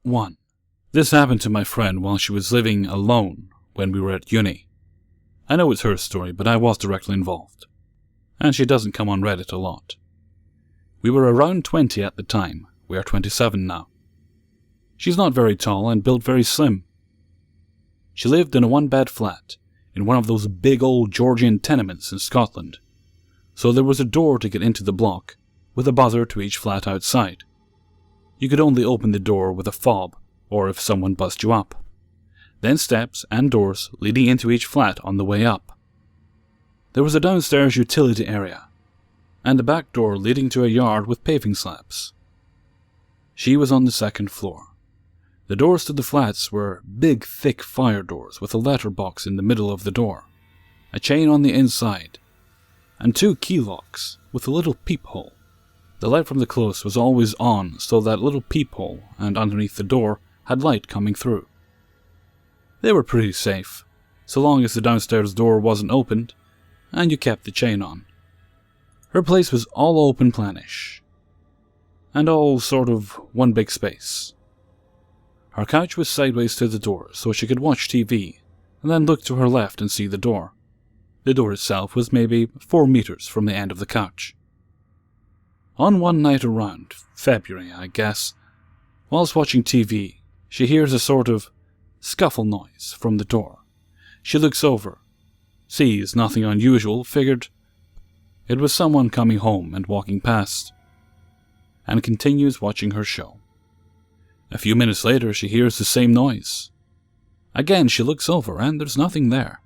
1. This happened to my friend while she was living alone when we were at uni. I know it's her story, but I was directly involved. And she doesn't come on Reddit a lot. We were around 20 at the time. We are 27 now. She's not very tall and built very slim. She lived in a one-bed flat in one of those big old Georgian tenements in Scotland. So there was a door to get into the block, with a buzzer to each flat outside. You could only open the door with a fob, or if someone buzzed you up. Then steps and doors leading into each flat on the way up. There was a downstairs utility area, and a back door leading to a yard with paving slabs. She was on the second floor. The doors to the flats were big, thick fire doors with a letterbox in the middle of the door, a chain on the inside, and 2 key locks with a little peephole. The light from the close was always on, so that little peephole and underneath the door had light coming through. They were pretty safe, so long as the downstairs door wasn't opened, and you kept the chain on. Her place was all open planish, and all sort of one big space. Her couch was sideways to the door, so she could watch TV, and then look to her left and see the door. The door itself was maybe 4 meters from the end of the couch. On one night around February, I guess, whilst watching TV, she hears a sort of scuffle noise from the door. She looks over, sees nothing unusual, figured it was someone coming home and walking past, and continues watching her show. A few minutes later, she hears the same noise. Again, she looks over, and there's nothing there.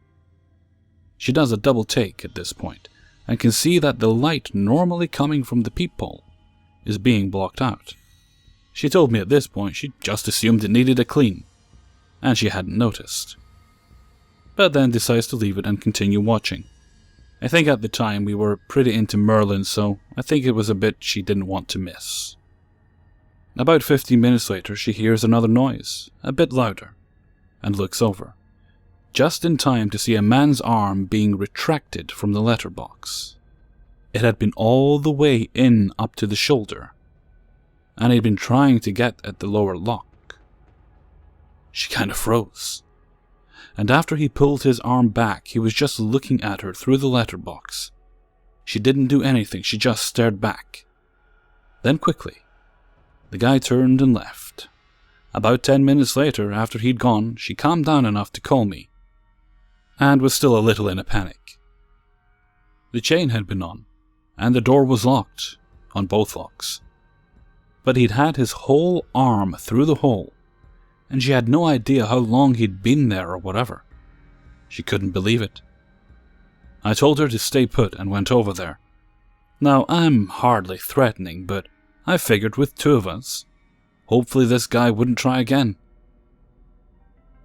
She does a double take at this point, and can see that the light normally coming from the peephole is being blocked out. She told me at this point she just assumed it needed a clean, and she hadn't noticed. But then decides to leave it and continue watching. I think at the time we were pretty into Merlin, so I think it was a bit she didn't want to miss. About 15 minutes later, she hears another noise, a bit louder, and looks over, just in time to see a man's arm being retracted from the letterbox. It had been all the way in up to the shoulder, and he'd been trying to get at the lower lock. She kind of froze, and after he pulled his arm back, he was just looking at her through the letterbox. She didn't do anything, she just stared back. Then quickly, the guy turned and left. About 10 minutes later, after he'd gone, she calmed down enough to call me, and was still a little in a panic. The chain had been on, and the door was locked, on both locks. But he'd had his whole arm through the hole, and she had no idea how long he'd been there or whatever. She couldn't believe it. I told her to stay put and went over there. Now, I'm hardly threatening, but I figured with 2 of us, hopefully this guy wouldn't try again.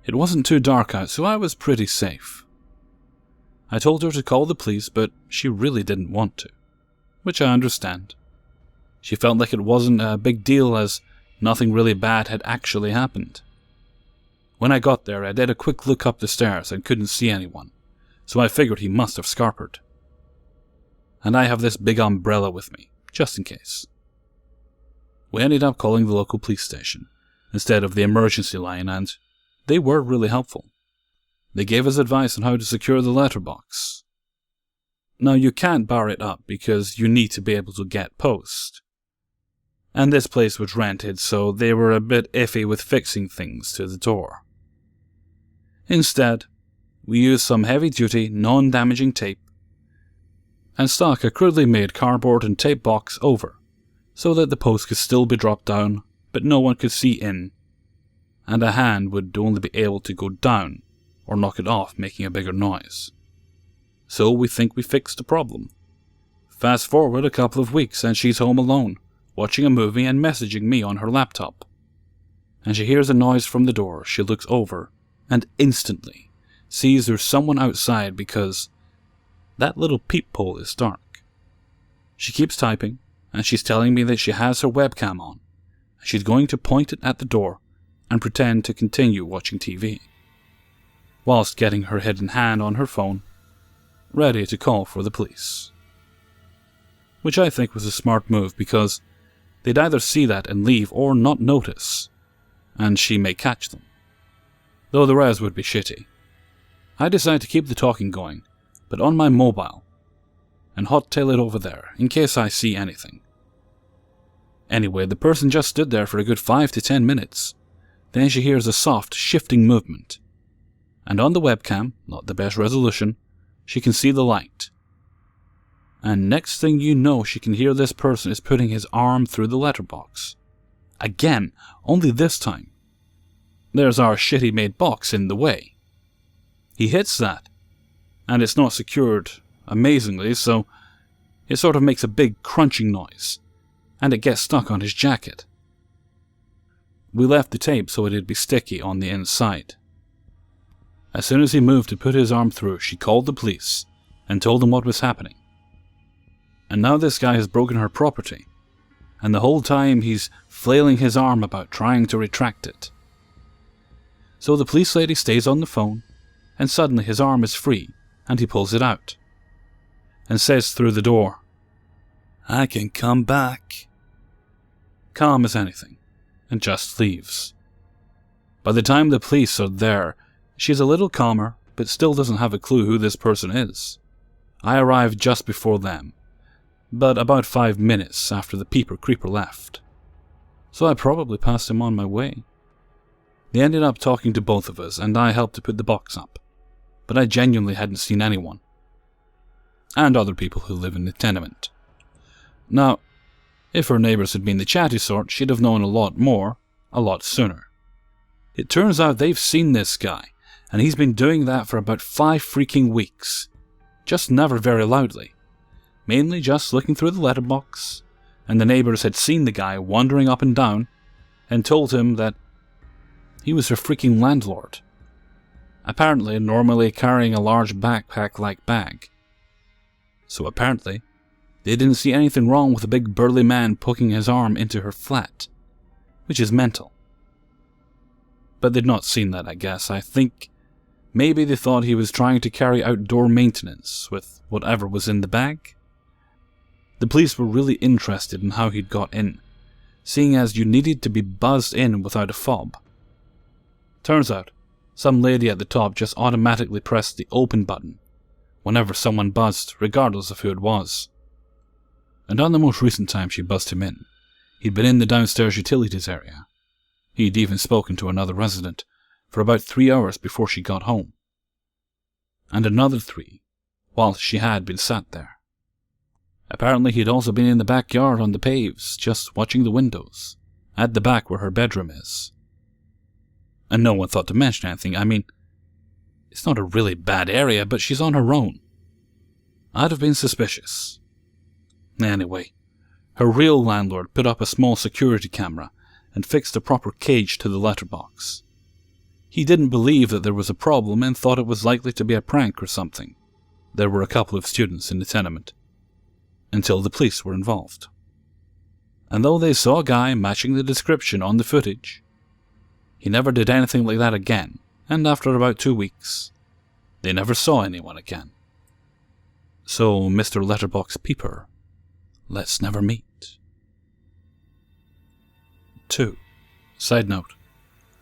It wasn't too dark out, so I was pretty safe. I told her to call the police, but she really didn't want to, which I understand. She felt like it wasn't a big deal as nothing really bad had actually happened. When I got there, I did a quick look up the stairs and couldn't see anyone, so I figured he must have scarpered. And I have this big umbrella with me, just in case. We ended up calling the local police station instead of the emergency line, and they were really helpful. They gave us advice on how to secure the letterbox. Now, you can't bar it up because you need to be able to get post. And this place was rented, so they were a bit iffy with fixing things to the door. Instead, we used some heavy-duty, non-damaging tape and stuck a crudely made cardboard and tape box over, so that the post could still be dropped down, but no one could see in, and a hand would only be able to go down or knock it off, making a bigger noise. So we think we fixed the problem. Fast forward a couple of weeks and she's home alone, watching a movie and messaging me on her laptop. And she hears a noise from the door. She looks over and instantly sees there's someone outside because that little peephole is dark. She keeps typing, and she's telling me that she has her webcam on. She's going to point it at the door and pretend to continue watching TV, whilst getting her hidden hand on her phone, ready to call for the police. Which I think was a smart move because they'd either see that and leave or not notice, and she may catch them. Though the res would be shitty. I decide to keep the talking going, but on my mobile, and hot-tail it over there, in case I see anything. Anyway, the person just stood there for a good 5 to 10 minutes. Then she hears a soft, shifting movement. And on the webcam, not the best resolution, she can see the light. And next thing you know, she can hear this person is putting his arm through the letterbox. Again, only this time. There's our shitty made box in the way. He hits that, and it's not secured amazingly, so it sort of makes a big crunching noise, and it gets stuck on his jacket. We left the tape so it'd be sticky on the inside. As soon as he moved to put his arm through, she called the police and told them what was happening. And now this guy has broken her property, and the whole time he's flailing his arm about trying to retract it. So the police lady stays on the phone, and suddenly his arm is free, and he pulls it out, and says through the door, "I can come back." Calm as anything, and just leaves. By the time the police are there, she's a little calmer, but still doesn't have a clue who this person is. I arrived just before them, but about 5 minutes after the peeper creeper left. So I probably passed him on my way. They ended up talking to both of us, and I helped to put the box up, but I genuinely hadn't seen anyone. And other people who live in the tenement. Now, if her neighbours had been the chatty sort, she'd have known a lot more, a lot sooner. It turns out they've seen this guy, and he's been doing that for about 5 freaking weeks. Just never very loudly. Mainly just looking through the letterbox, and the neighbours had seen the guy wandering up and down, and told him that he was her freaking landlord. Apparently normally carrying a large backpack-like bag. So apparently, they didn't see anything wrong with a big burly man poking his arm into her flat, which is mental. But they'd not seen that, I guess. I think maybe they thought he was trying to carry outdoor maintenance with whatever was in the bag. The police were really interested in how he'd got in, seeing as you needed to be buzzed in without a fob. Turns out, some lady at the top just automatically pressed the open button whenever someone buzzed, regardless of who it was. And on the most recent time she buzzed him in, he'd been in the downstairs utilities area. He'd even spoken to another resident for about 3 hours before she got home. And another 3 while she had been sat there. Apparently he'd also been in the backyard on the paves, just watching the windows, at the back where her bedroom is. And no one thought to mention anything. I mean, it's not a really bad area, but she's on her own. I'd have been suspicious. Anyway, her real landlord put up a small security camera and fixed a proper cage to the letterbox. He didn't believe that there was a problem and thought it was likely to be a prank or something. There were a couple of students in the tenement, until the police were involved. And though they saw a guy matching the description on the footage, he never did anything like that again, and after about 2 weeks, they never saw anyone again. So, Mr. Letterbox Peeper, let's never meet. 2. Side note.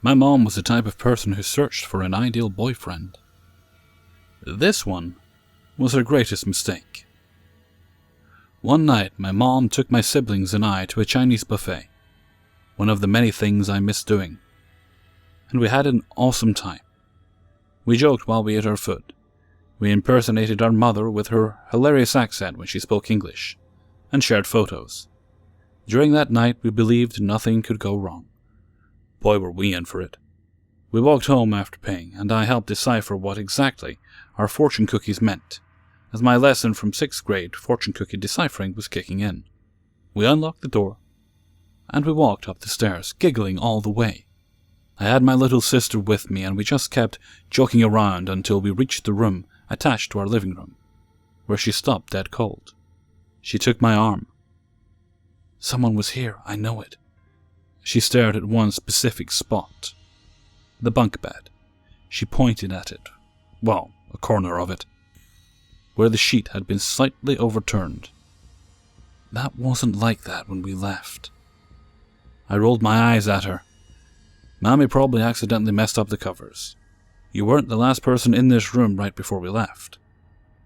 My mom was the type of person who searched for an ideal boyfriend. This one was her greatest mistake. One night, my mom took my siblings and I to a Chinese buffet, one of the many things I miss doing, and we had an awesome time. We joked while we ate our food. We impersonated our mother with her hilarious accent when she spoke English, and shared photos. During that night, we believed nothing could go wrong. Boy, were we in for it. We walked home after paying, and I helped decipher what exactly our fortune cookies meant, as my lesson from 6th grade fortune cookie deciphering was kicking in. We unlocked the door, and we walked up the stairs, giggling all the way. I had my little sister with me, and we just kept joking around until we reached the room attached to our living room, where she stopped dead cold. She took my arm. "Someone was here, I know it." She stared at one specific spot. The bunk bed. She pointed at it. Well, a corner of it, where the sheet had been slightly overturned. "That wasn't like that when we left." I rolled my eyes at her. Mommy probably accidentally messed up the covers. You weren't the last person in this room right before we left."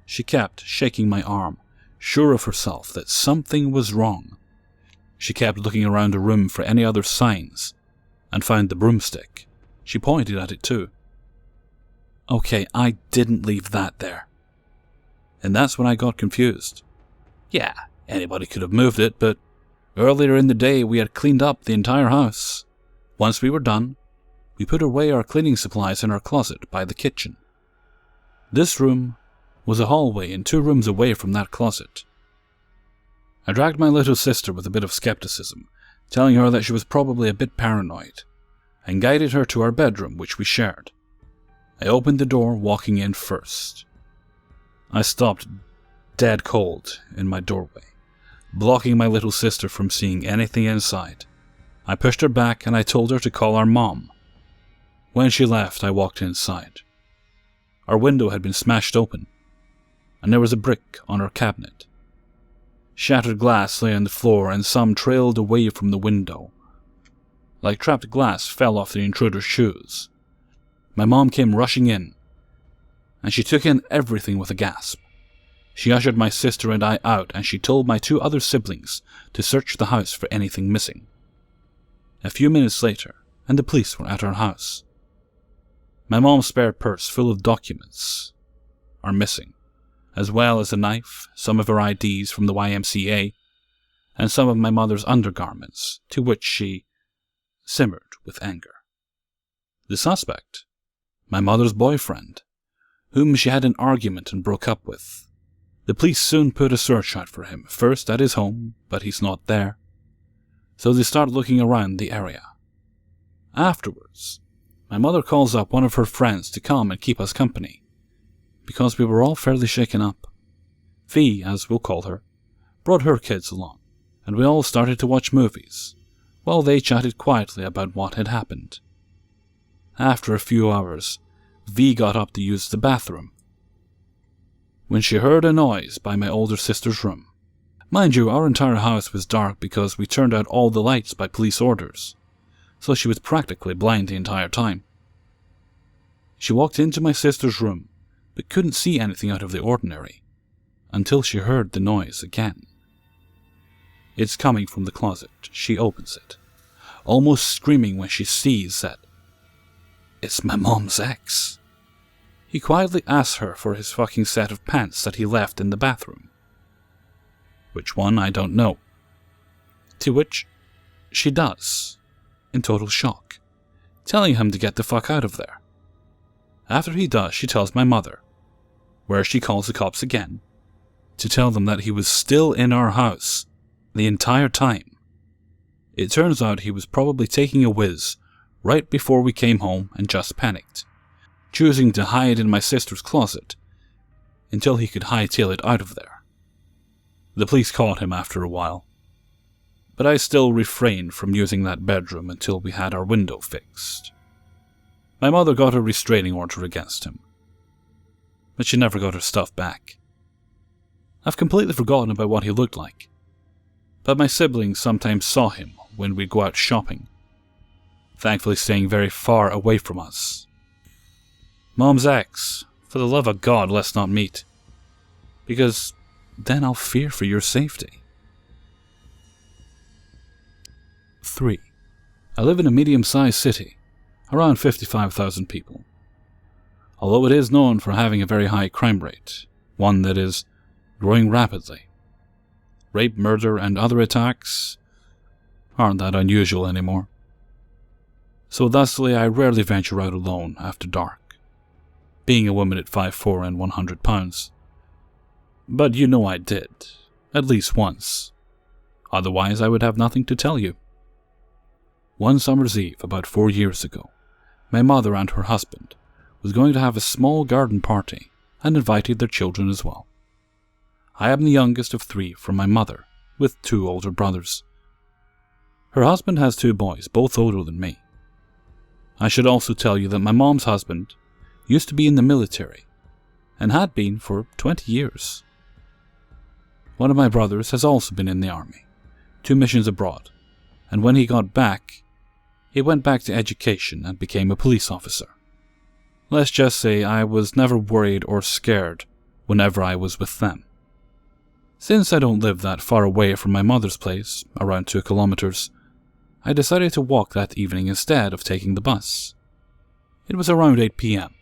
She kept shaking my arm, sure of herself that something was wrong. She kept looking around the room for any other signs, and found the broomstick. She pointed at it too. Okay, I didn't leave that there. And that's when I got confused. Yeah, anybody could have moved it, but earlier in the day we had cleaned up the entire house. Once we were done, we put away our cleaning supplies in our closet by the kitchen. This room was a hallway and 2 rooms away from that closet. I dragged my little sister with a bit of skepticism, telling her that she was probably a bit paranoid, and guided her to our bedroom, which we shared. I opened the door, walking in first. I stopped dead cold in my doorway, blocking my little sister from seeing anything inside. I pushed her back and I told her to call our mom. When she left, I walked inside. Our window had been smashed open, and there was a brick on our cabinet. Shattered glass lay on the floor and some trailed away from the window. Like trapped glass fell off the intruder's shoes. My mom came rushing in, and she took in everything with a gasp. She ushered my sister and I out, and she told my 2 other siblings to search the house for anything missing. A few minutes later, and the police were at our house. My mom's spare purse full of documents are missing, as well as a knife, some of her IDs from the YMCA, and some of my mother's undergarments, to which she simmered with anger. The suspect, my mother's boyfriend, whom she had an argument and broke up with. The police soon put a search out for him, first at his home, but he's not there. So they start looking around the area. Afterwards, my mother calls up one of her friends to come and keep us company, because we were all fairly shaken up. V, as we'll call her, brought her kids along, and we all started to watch movies, while they chatted quietly about what had happened. After a few hours, V got up to use the bathroom, when she heard a noise by my older sister's room. Mind you, our entire house was dark because we turned out all the lights by police orders, so she was practically blind the entire time. She walked into my sister's room, but couldn't see anything out of the ordinary, until she heard the noise again. It's coming from the closet. She opens it, almost screaming when she sees that it's my mom's ex. He quietly asks her for his fucking set of pants that he left in the bathroom. Which one, I don't know. To which she does, in total shock, telling him to get the fuck out of there. After he does, she tells my mother, where she calls the cops again, to tell them that he was still in our house the entire time. It turns out he was probably taking a whiz right before we came home and just panicked, choosing to hide in my sister's closet until he could hightail it out of there. The police caught him after a while, but I still refrained from using that bedroom until we had our window fixed. My mother got a restraining order against him, but she never got her stuff back. I've completely forgotten about what he looked like, but my siblings sometimes saw him when we'd go out shopping, thankfully staying very far away from us. Mom's ex, for the love of God, let's not meet, because then I'll fear for your safety. 3. I live in a medium-sized city, around 55,000 people. Although it is known for having a very high crime rate, one that is growing rapidly. Rape, murder, and other attacks aren't that unusual anymore. So thusly, I rarely venture out alone after dark, being a woman at 5'4" and 100 pounds. But you know I did, at least once. Otherwise, I would have nothing to tell you. One summer's eve, about 4 years ago, my mother and her husband was going to have a small garden party and invited their children as well. I am the youngest of 3 from my mother, with 2 older brothers. Her husband has 2 boys, both older than me. I should also tell you that my mom's husband used to be in the military, and had been for 20 years. One of my brothers has also been in the army, 2 missions abroad, and when he got back, he went back to education and became a police officer. Let's just say I was never worried or scared whenever I was with them. Since I don't live that far away from my mother's place, around 2 kilometers, I decided to walk that evening instead of taking the bus. It was around 8 p.m,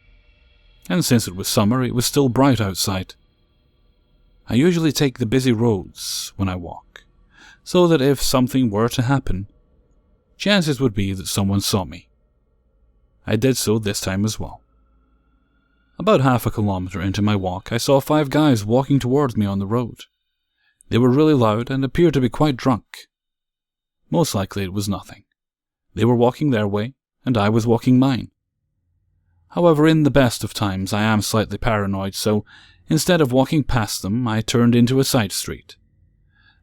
and since it was summer, it was still bright outside. I usually take the busy roads when I walk, so that if something were to happen, chances would be that someone saw me. I did so this time as well. About half a kilometer into my walk, I saw 5 guys walking towards me on the road. They were really loud and appeared to be quite drunk. Most likely it was nothing. They were walking their way, and I was walking mine. However, in the best of times, I am slightly paranoid, so instead of walking past them, I turned into a side street.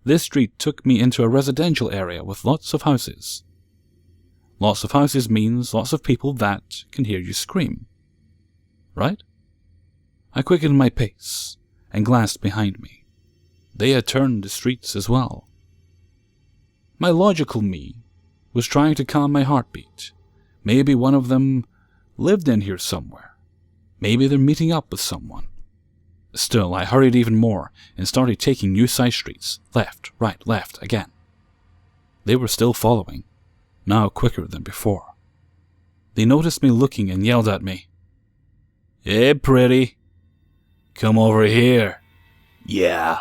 This street took me into a residential area with lots of houses. Lots of houses means lots of people that can hear you scream. Right? I quickened my pace and glanced behind me. They had turned the streets as well. My logical me was trying to calm my heartbeat. Maybe one of them lived in here somewhere. Maybe they're meeting up with someone. Still, I hurried even more and started taking new side streets, left, right, left, again. They were still following, now quicker than before. They noticed me looking and yelled at me, "Hey, pretty, come over here." "Yeah,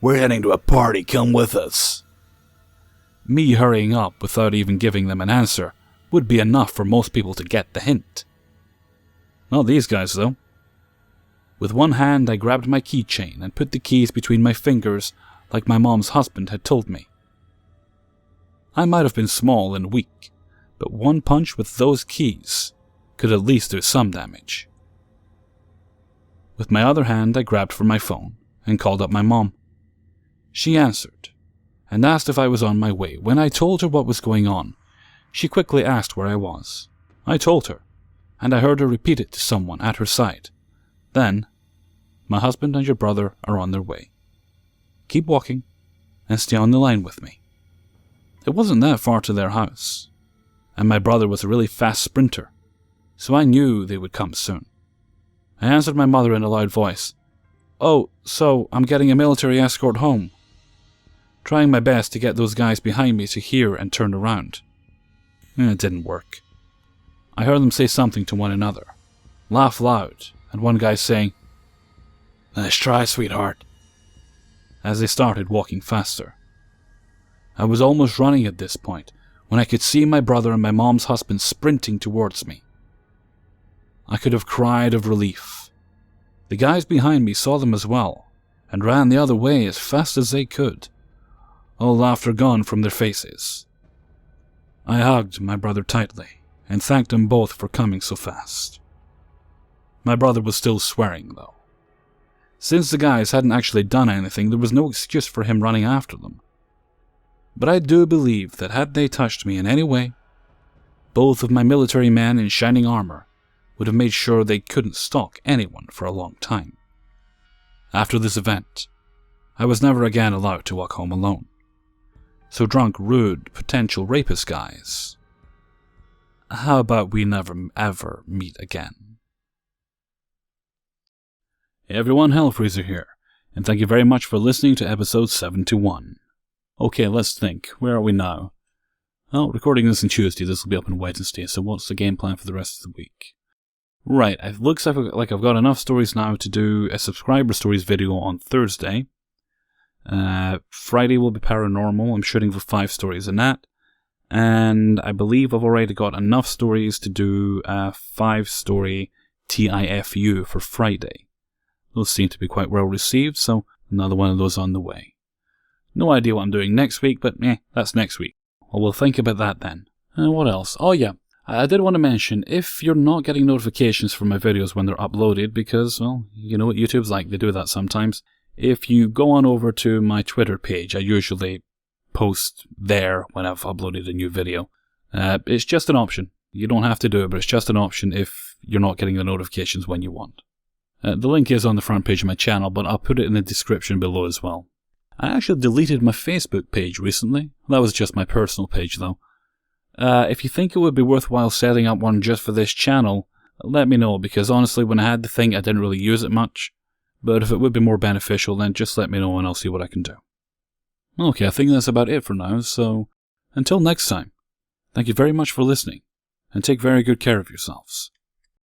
we're heading to a party, come with us." Me hurrying up without even giving them an answer would be enough for most people to get the hint. Not these guys, though. With one hand, I grabbed my keychain and put the keys between my fingers like my mom's husband had told me. I might have been small and weak, but one punch with those keys could at least do some damage. With my other hand, I grabbed for my phone and called up my mom. She answered and asked if I was on my way. When I told her what was going on, she quickly asked where I was. I told her, and I heard her repeat it to someone at her side. Then, "My husband and your brother are on their way. Keep walking and stay on the line with me." It wasn't that far to their house, and my brother was a really fast sprinter, so I knew they would come soon. I answered my mother in a loud voice. "Oh, so I'm getting a military escort home," trying my best to get those guys behind me to hear and turn around. It didn't work. I heard them say something to one another, laugh loud, and one guy saying, "Nice try, sweetheart," as they started walking faster. I was almost running at this point when I could see my brother and my mom's husband sprinting towards me. I could have cried of relief. The guys behind me saw them as well and ran the other way as fast as they could, all laughter gone from their faces. I hugged my brother tightly and thanked them both for coming so fast. My brother was still swearing, though. Since the guys hadn't actually done anything, there was no excuse for him running after them. But I do believe that had they touched me in any way, both of my military men in shining armor would have made sure they couldn't stalk anyone for a long time. After this event, I was never again allowed to walk home alone. So drunk, rude, potential rapist guys, how about we never ever meet again? Hey everyone, Hellfreezer here, and thank you very much for listening to episode 71. Okay, let's think. Where are we now? Well, recording this on Tuesday, this will be up on Wednesday, so what's the game plan for the rest of the week? Right, it looks like I've got enough stories now to do a subscriber stories video on Thursday. Friday will be paranormal. I'm shooting for 5 stories in that. And I believe I've already got enough stories to do a 5-story TIFU for Friday. Those seem to be quite well received, so another one of those on the way. No idea what I'm doing next week, but that's next week. Well, we'll think about that then. And what else? Oh yeah, I did want to mention, if you're not getting notifications for my videos when they're uploaded, because, well, you know what YouTube's like, they do that sometimes. If you go on over to my Twitter page, I usually post there when I've uploaded a new video. It's just an option. You don't have to do it, but it's just an option if you're not getting the notifications when you want. The link is on the front page of my channel, but I'll put it in the description below as well. I actually deleted my Facebook page recently. That was just my personal page though. If you think it would be worthwhile setting up one just for this channel, let me know, because honestly, when I had the thing, I didn't really use it much. But if it would be more beneficial, then just let me know and I'll see what I can do. Okay, I think that's about it for now, so until next time, thank you very much for listening, and take very good care of yourselves.